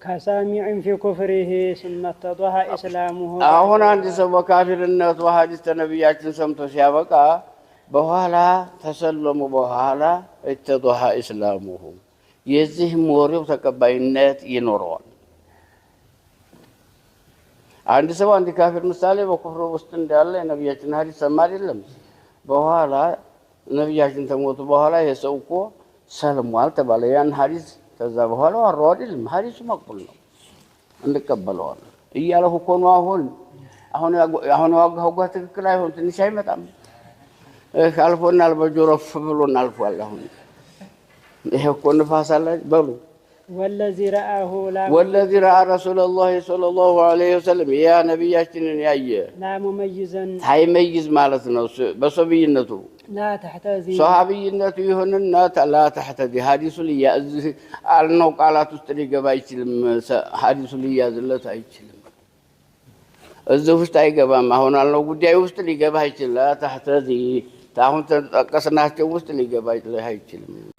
كسامع في كفره ثم اتضح إسلامه هنا عند سبب كافر الناس وحديث النبيات سمتو سيابقا بوهلا تسلموا بوهلا اتضح إسلامه يزهم وريو تقبينات ينورون عند سبب عند كافر مثالي وكفر وسطن دالله نبياتنا هذه سمار اللهم بوهلا نبياتنا تموت بوهلا يسوكو سلم والتباليان حديث تزابوهلا والرود الحديث مقبول እንቀበለዋል እያለ ሆኖ አሁን ዋጋው ትክክል አይሆን ትንሽ አይመጣም አልፎናል በጆሮፍ ብሎን አልፏል አሁን ይሄ እኮ ንፋስ አለ በሉ والذي رأى رسول الله صلى الله عليه وسلم يا نبياتنا ያየ لا مميزا ሳይመይዝ ማለት ነው በሰብይነቱ لا تحتذي صحابيነቱ ይሁንና لا تحتذي ሐዲሱ ሊያዝ አልነው ቃላት ውስጥ ሊገባ አይችልም ሐዲሱ ሊያዝለት አይችልም እዚህ ውስጥ አይገባም አሁን አልነው ጉዳይ ውስጥ ሊገባ አይችልም لا تحتذي ታሁን ተጠቀስናቸው ውስጥ ሊገባ አይችልም